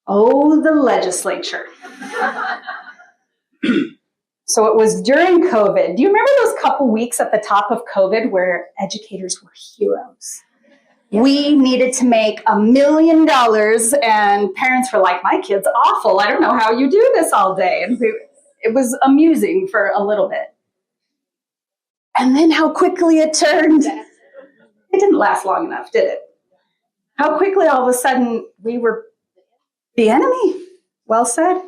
Oh, the legislature. So it was during COVID. Do you remember those couple weeks at the top of COVID where educators were heroes? We needed to make $1 million, and parents were like, my kid's awful. I don't know how you do this all day. And it was amusing for a little bit. And then how quickly it turned. It didn't last long enough, did it? How quickly all of a sudden we were the enemy. Well said.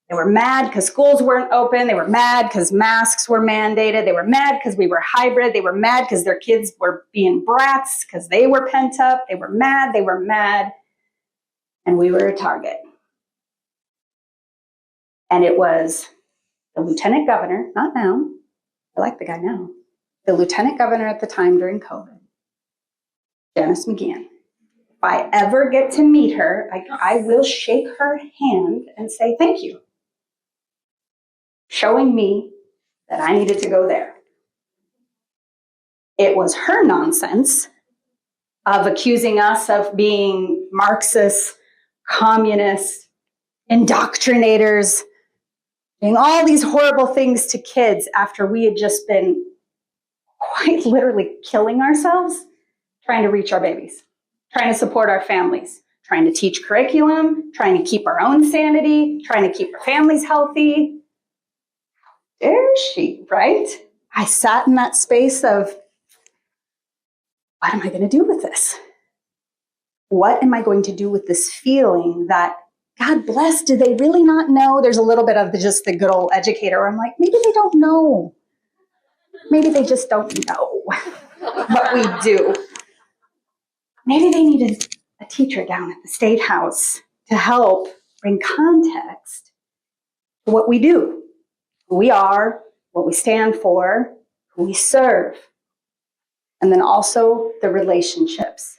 They were mad because schools weren't open. They were mad because masks were mandated. They were mad because we were hybrid. They were mad because their kids were being brats because they were pent up. They were mad. And we were a target. And it was the lieutenant governor, not now. I like the guy now. The lieutenant governor at the time during COVID, Janice McGeachin. If I ever get to meet her, I will shake her hand and say thank you. Showing me that I needed to go there. It was her nonsense of accusing us of being Marxists, communists, indoctrinators, doing all these horrible things to kids after we had just been quite literally killing ourselves trying to reach our babies, trying to support our families, trying to teach curriculum, trying to keep our own sanity, trying to keep our families healthy. There she, right? I sat in that space of, what am I going to do with this? What am I going to do with this feeling that, God bless, do they really not know? There's a little bit of just the good old educator where I'm like, maybe they don't know. Maybe they just don't know what we do. Maybe they needed a teacher down at the State House to help bring context to what we do. Who we are, what we stand for, who we serve, and then also the relationships.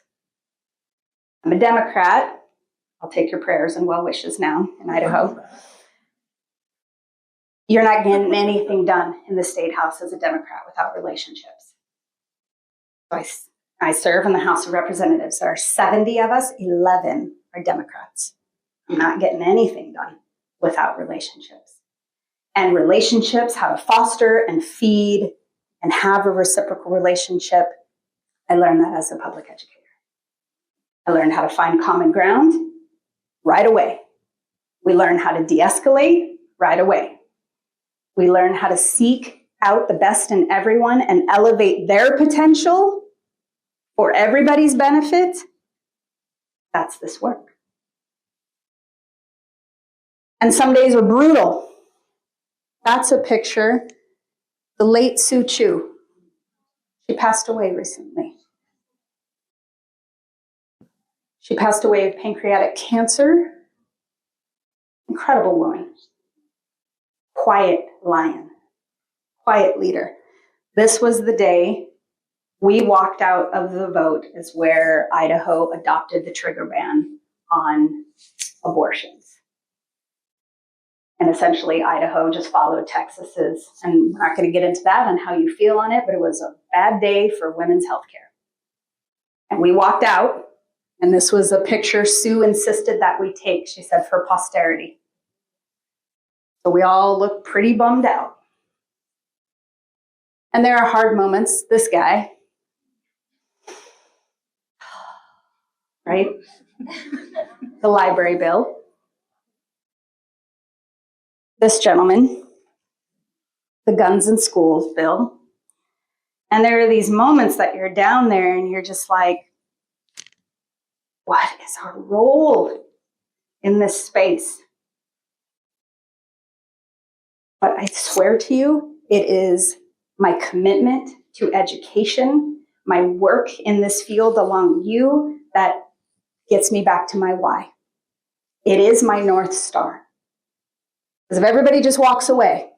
I'm a Democrat. I'll take your prayers and well wishes now in Idaho. You're not getting anything done in the State House as a Democrat without relationships. So I serve in the House of Representatives. There are 70 of us, 11 are Democrats. I'm not getting anything done without relationships. And relationships, how to foster and feed and have a reciprocal relationship, I learned that as a public educator. I learned how to find common ground right away. We learn how to de-escalate right away. We learn how to seek out the best in everyone and elevate their potential for everybody's benefit. That's this work. And some days are brutal. That's a picture. The late Sue Chu. She passed away recently. She passed away of pancreatic cancer. Incredible woman. Quiet lion. Quiet leader. This was the day we walked out of the vote is where Idaho adopted the trigger ban on abortions. And essentially, Idaho just followed Texas's, and we're not going to get into that on how you feel on it, but it was a bad day for women's health care. And we walked out, and this was a picture Sue insisted that we take, she said, for posterity. So we all looked pretty bummed out. And there are hard moments. This guy, right? The library bill. This gentleman, the guns in schools bill. And there are these moments that you're down there and you're just like, what is our role in this space? But I swear to you, it is my commitment to education, my work in this field along you that gets me back to my why. It is my North Star. Because if everybody just walks away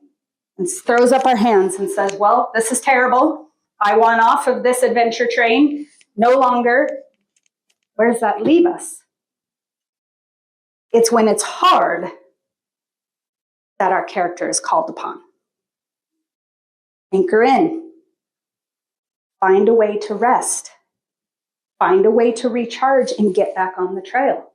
and throws up our hands and says, well, this is terrible. I want off of this adventure train. No longer. Where does that leave us? It's when it's hard that our character is called upon. Anchor in. Find a way to rest. Find a way to recharge and get back on the trail.